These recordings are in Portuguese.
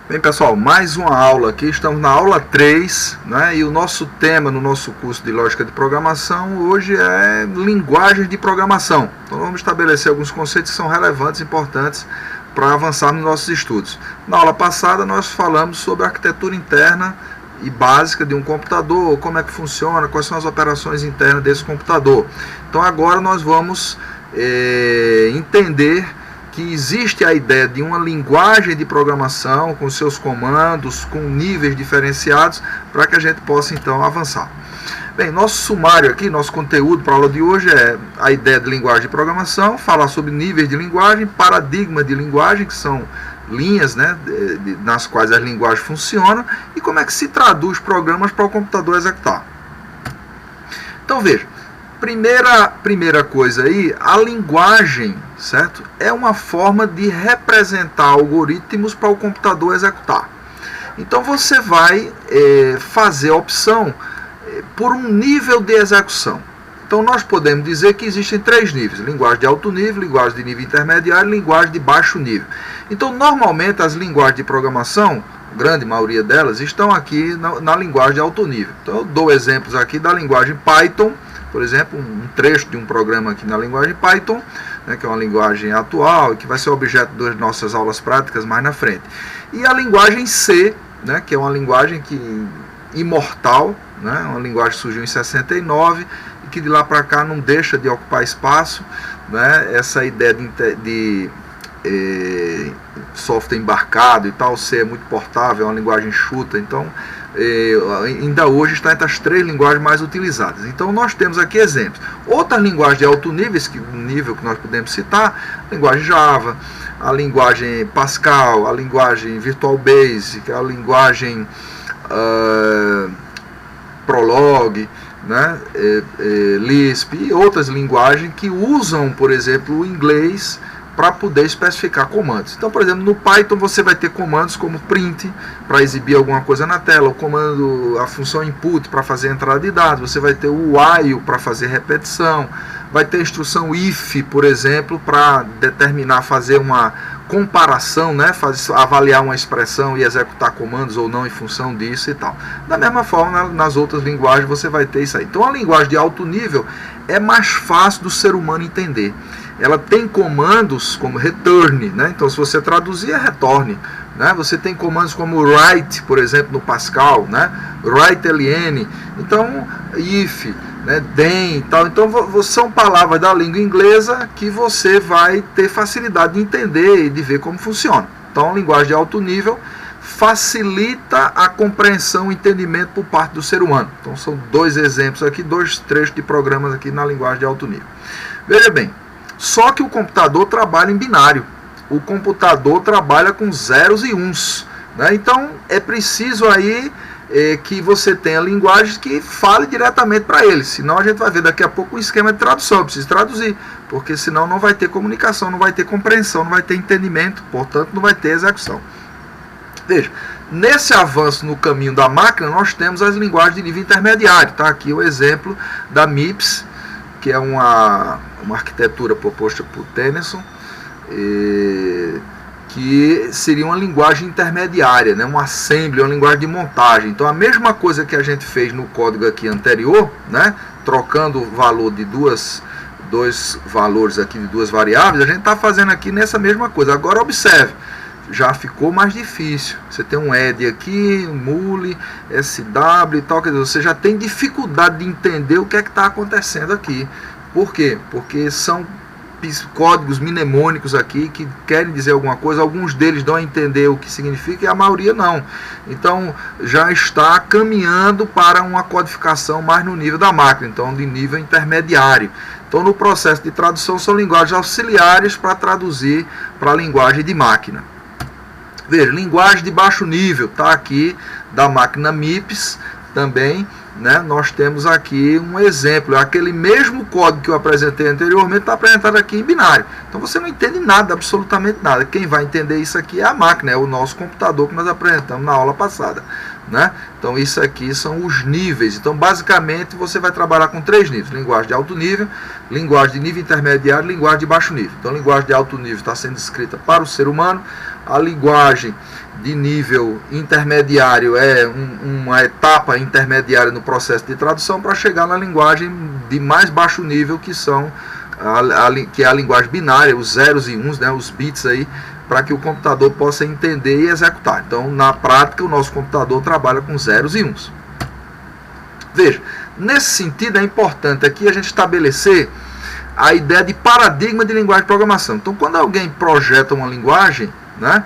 Bem, pessoal, mais uma aula aqui, estamos na aula 3, né? E o nosso tema no nosso curso de Lógica de Programação hoje é linguagens de programação. Então vamos estabelecer alguns conceitos que são relevantes e importantes para avançar nos nossos estudos. Na aula passada nós falamos sobre a arquitetura interna e básica de um computador, como é que funciona, quais são as operações internas desse computador. Então agora nós vamos entender que existe a ideia de uma linguagem de programação com seus comandos, com níveis diferenciados, para que a gente possa então avançar. Bem, nosso sumário aqui, nosso conteúdo para a aula de hoje é a ideia de linguagem de programação, falar sobre níveis de linguagem, paradigmas de linguagem, que são linhas, né, nas quais as linguagens funcionam, e como é que se traduz programas para o computador executar. Então veja, primeira coisa aí, a linguagem, certo? É uma forma de representar algoritmos para o computador executar. Então você vai fazer a opção por um nível de execução. Então nós podemos dizer que existem 3 níveis: linguagem de alto nível, linguagem de nível intermediário e linguagem de baixo nível. Então normalmente as linguagens de programação, a grande maioria delas, estão aqui na linguagem de alto nível. Então eu dou exemplos aqui da linguagem Python, por exemplo, um trecho de um programa aqui na linguagem Python, né, que é uma linguagem atual e que vai ser objeto das nossas aulas práticas mais na frente. E a linguagem C, né, que é uma linguagem imortal, né, uma linguagem que surgiu em 69 e que de lá para cá não deixa de ocupar espaço, né, essa ideia de software embarcado e tal, C é muito portável, é uma linguagem enxuta, então ainda hoje está entre as 3 linguagens mais utilizadas. Então nós temos aqui exemplos. Outra linguagem de alto nível que nós podemos citar, a linguagem Java, a linguagem Pascal, a linguagem Virtual Basic, a linguagem Prolog, né, Lisp e outras linguagens que usam, por exemplo, o inglês para poder especificar comandos. Então, por exemplo, no Python você vai ter comandos como print para exibir alguma coisa na tela, o comando, a função input para fazer entrada de dados, você vai ter o while para fazer repetição, vai ter a instrução if, por exemplo, para determinar, fazer uma comparação, né, avaliar uma expressão e executar comandos ou não em função disso e tal. Da mesma forma, nas outras linguagens você vai ter isso aí. Então a linguagem de alto nível é mais fácil do ser humano entender. Ela tem comandos como return, né? Então se você traduzir é retorne, né? Você tem comandos como write, por exemplo, no Pascal, né? Write ln, então if, né? Then e tal. Então são palavras da língua inglesa que você vai ter facilidade de entender e de ver como funciona. Então a linguagem de alto nível facilita a compreensão e entendimento por parte do ser humano. Então são 2 exemplos aqui, 2 trechos de programas aqui na linguagem de alto nível. Veja bem, só que o computador trabalha em binário. O computador trabalha com zeros e uns, né? Então é preciso aí que você tenha linguagens que fale diretamente para ele. Senão a gente vai ver daqui a pouco um esquema de tradução. Precisa traduzir, porque senão não vai ter comunicação, não vai ter compreensão, não vai ter entendimento, portanto não vai ter execução. Veja, nesse avanço no caminho da máquina, nós temos as linguagens de nível intermediário. Tá aqui o exemplo da MIPS, que é uma arquitetura proposta por Tennyson, que seria uma linguagem intermediária, né? Um assembly, uma linguagem de montagem. Então a mesma coisa que a gente fez no código aqui anterior, né? Trocando o valor de dois valores aqui de 2 variáveis, a gente está fazendo aqui nessa mesma coisa. Agora observe, já ficou mais difícil. Você tem um ed aqui, um mule, sw e tal, quer dizer, você já tem dificuldade de entender o que é que está acontecendo aqui. Por quê? Porque são códigos mnemônicos aqui que querem dizer alguma coisa, alguns deles dão a entender o que significa e a maioria não. Então já está caminhando para uma codificação mais no nível da máquina, então de nível intermediário. Então no processo de tradução são linguagens auxiliares para traduzir para a linguagem de máquina. Veja, linguagem de baixo nível, está aqui da máquina MIPS também, né? Nós temos aqui um exemplo, aquele mesmo código que eu apresentei anteriormente está apresentado aqui em binário. Então você não entende nada, absolutamente nada. Quem vai entender isso aqui é a máquina, é o nosso computador que nós apresentamos na aula passada, né? Então isso aqui são os níveis. Então basicamente você vai trabalhar com 3 níveis: linguagem de alto nível, linguagem de nível intermediário, linguagem de baixo nível. Então linguagem de alto nível está sendo escrita para o ser humano, A linguagem de nível intermediário é uma etapa intermediária no processo de tradução para chegar na linguagem de mais baixo nível, que são que é a linguagem binária, os zeros e uns, né, os bits aí, para que o computador possa entender e executar. Então, na prática, o nosso computador trabalha com zeros e uns. Veja, nesse sentido é importante aqui a gente estabelecer a ideia de paradigma de linguagem de programação. Então, quando alguém projeta uma linguagem, né,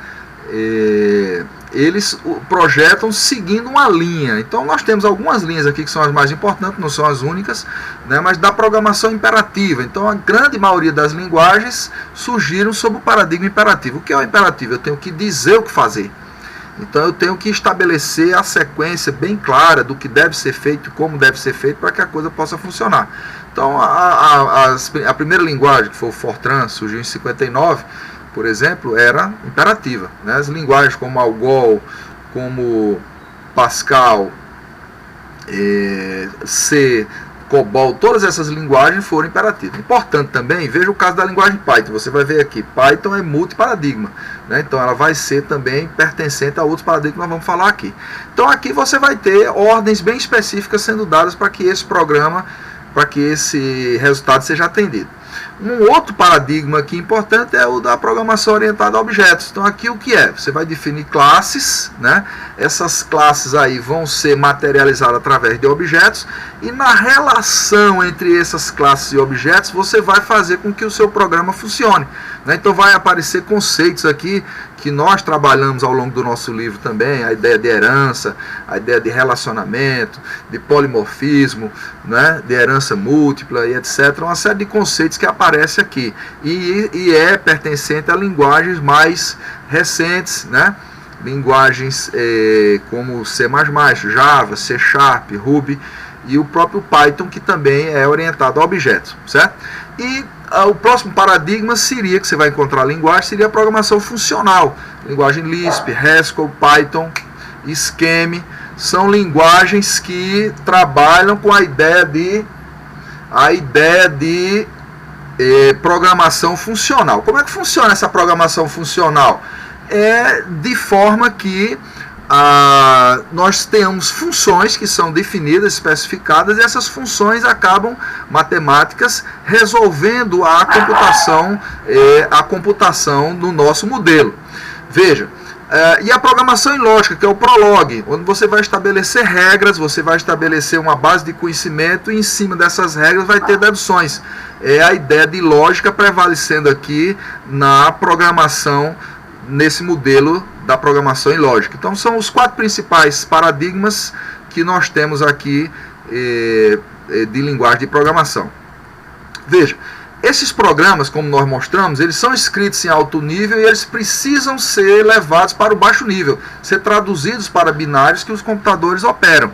eles projetam seguindo uma linha. Então, nós temos algumas linhas aqui que são as mais importantes, não são as únicas, né, mas da programação imperativa. Então, a grande maioria das linguagens surgiram sob o paradigma imperativo. O que é o imperativo? Eu tenho que dizer o que fazer. Então, eu tenho que estabelecer a sequência bem clara do que deve ser feito e como deve ser feito para que a coisa possa funcionar. Então, a primeira linguagem, que foi o Fortran, surgiu em 59, por exemplo, era imperativa, né? As linguagens como Algol, como Pascal, C, COBOL, todas essas linguagens foram imperativas. Importante também, veja o caso da linguagem Python. Você vai ver aqui, Python é multiparadigma, né? Então ela vai ser também pertencente a outros paradigmas que nós vamos falar aqui. Então aqui você vai ter ordens bem específicas sendo dadas para que esse programa, para que esse resultado seja atendido. Um outro paradigma aqui importante é o da programação orientada a objetos. Então aqui o que é? Você vai definir classes, né? Essas classes aí vão ser materializadas através de objetos, e na relação entre essas classes e objetos você vai fazer com que o seu programa funcione, né? Então vai aparecer conceitos aqui que nós trabalhamos ao longo do nosso livro também, a ideia de herança, a ideia de relacionamento, de polimorfismo, né, de herança múltipla e etc. Uma série de conceitos que aparecem aqui e é pertencente a linguagens mais recentes, né? Linguagens como C++, Java, C#, Ruby e o próprio Python, que também é orientado a objetos, certo? E o próximo paradigma seria, que você vai encontrar a linguagem, seria a programação funcional. Linguagem Lisp, Haskell, Python, Scheme, são linguagens que trabalham com a ideia de programação funcional. Como é que funciona essa programação funcional? É de forma que nós temos funções que são definidas, especificadas, e essas funções acabam, matemáticas, resolvendo a computação no nosso modelo. Veja, e a programação em lógica, que é o Prolog, onde você vai estabelecer regras, você vai estabelecer uma base de conhecimento, e em cima dessas regras vai ter deduções. É a ideia de lógica prevalecendo aqui na programação, nesse modelo da programação em lógica. Então são os 4 principais paradigmas que nós temos aqui de linguagem de programação. Veja, esses programas, como nós mostramos, eles são escritos em alto nível e eles precisam ser levados para o baixo nível, ser traduzidos para binários que os computadores operam.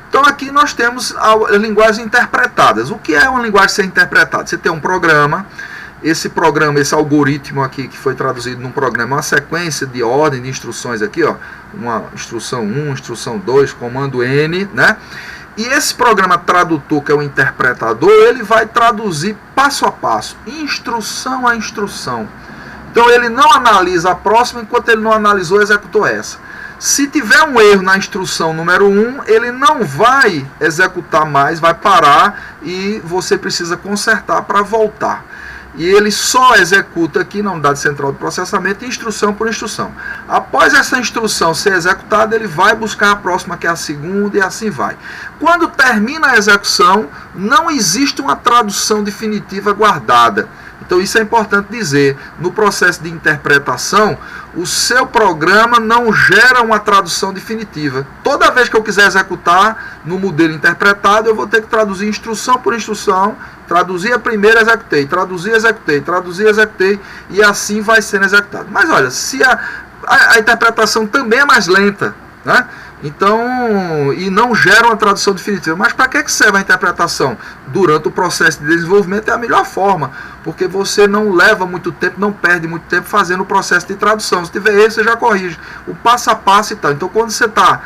Então aqui nós temos linguagens interpretadas. O que é uma linguagem ser interpretada? Você tem um programa. Esse programa, esse algoritmo aqui que foi traduzido num programa, uma sequência de ordem de instruções aqui, ó, uma instrução 1, instrução 2, comando N, né? E esse programa tradutor, que é o interpretador, ele vai traduzir passo a passo, instrução a instrução. Então ele não analisa a próxima enquanto ele não analisou e executou essa. Se tiver um erro na instrução número 1, ele não vai executar mais, vai parar e você precisa consertar para voltar. E ele só executa aqui na unidade central de processamento instrução por instrução. Após essa instrução ser executada, ele vai buscar a próxima, que é a segunda, e assim vai. Quando termina a execução, não existe uma tradução definitiva guardada. Então isso é importante dizer. No processo de interpretação, o seu programa não gera uma tradução definitiva. Toda vez que eu quiser executar no modelo interpretado, eu vou ter que traduzir instrução por instrução, traduzir a primeira, executei, traduzir, executei, traduzir, executei, e assim vai sendo executado. Mas olha, se a interpretação também é mais lenta, né? Então, e não gera uma tradução definitiva. Mas para que serve a interpretação? Durante o processo de desenvolvimento é a melhor forma, porque você não leva muito tempo, não perde muito tempo fazendo o processo de tradução. Se tiver erro, você já corrige o passo a passo e tal. Então, quando você está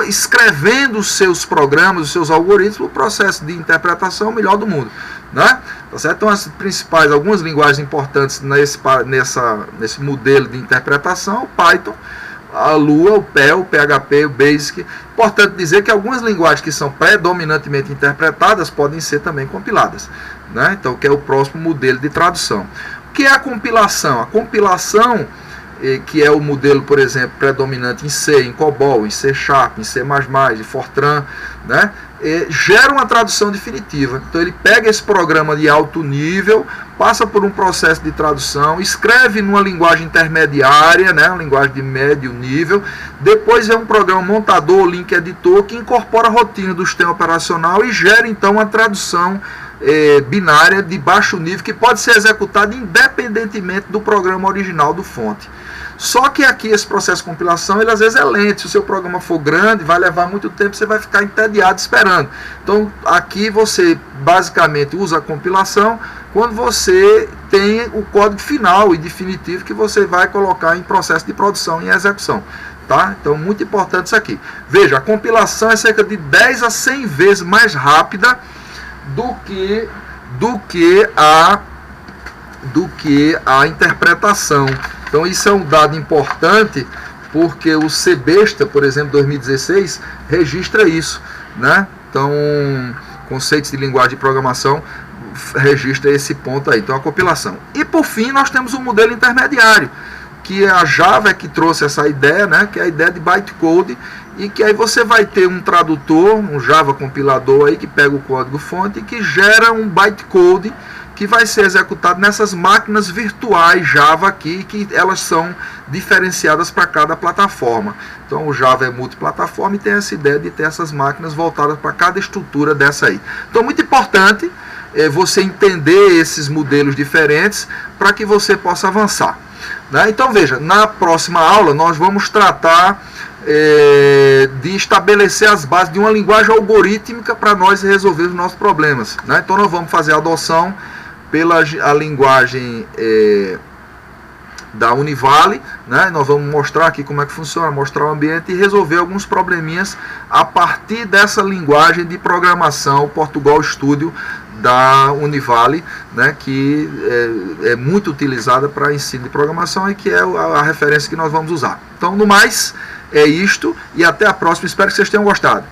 escrevendo os seus programas, os seus algoritmos, o processo de interpretação é o melhor do mundo, né? Tá certo? Então, as principais, algumas linguagens importantes nesse modelo de interpretação, o Python, a Lua, o Perl, o PHP, o Basic. Importante dizer que algumas linguagens que são predominantemente interpretadas podem ser também compiladas, né? Então, que é o próximo modelo de tradução. O que é a compilação? A compilação, que é o modelo, por exemplo, predominante em C, em COBOL, em C Sharp, em C++, em Fortran, né? Gera uma tradução definitiva. Então ele pega esse programa de alto nível, passa por um processo de tradução, escreve numa linguagem intermediária, né, uma linguagem de médio nível, depois é um programa montador, link editor, que incorpora a rotina do sistema operacional e gera então uma tradução binária de baixo nível, que pode ser executada independentemente do programa original do fonte. Só que aqui esse processo de compilação, ele às vezes é lento. Se o seu programa for grande, vai levar muito tempo, você vai ficar entediado esperando. Então aqui você basicamente usa a compilação quando você tem o código final e definitivo que você vai colocar em processo de produção e execução. Tá? Então muito importante isso aqui. Veja, a compilação é cerca de 10 a 100 vezes mais rápida do que a interpretação. Então isso é um dado importante, porque o CBesta, por exemplo, 2016, registra isso, né? Então, conceitos de linguagem de programação registra esse ponto aí. Então, a compilação. E por fim, nós temos um modelo intermediário, que a Java é que trouxe essa ideia, né? Que é a ideia de bytecode, e que aí você vai ter um tradutor, um Java compilador aí, que pega o código fonte e que gera um bytecode que vai ser executado nessas máquinas virtuais Java aqui, que elas são diferenciadas para cada plataforma. Então o Java é multiplataforma e tem essa ideia de ter essas máquinas voltadas para cada estrutura dessa aí. Então muito importante você entender esses modelos diferentes para que você possa avançar, né? Então veja, na próxima aula nós vamos tratar de estabelecer as bases de uma linguagem algorítmica para nós resolver os nossos problemas, né? Então nós vamos fazer a adoção pela linguagem da Univale, né? Nós vamos mostrar aqui como é que funciona, mostrar o ambiente e resolver alguns probleminhas a partir dessa linguagem de programação, o Portugal Studio da Univale, né? Que é muito utilizada para ensino de programação e que é a referência que nós vamos usar. Então, no mais, é isto e até a próxima. Espero que vocês tenham gostado.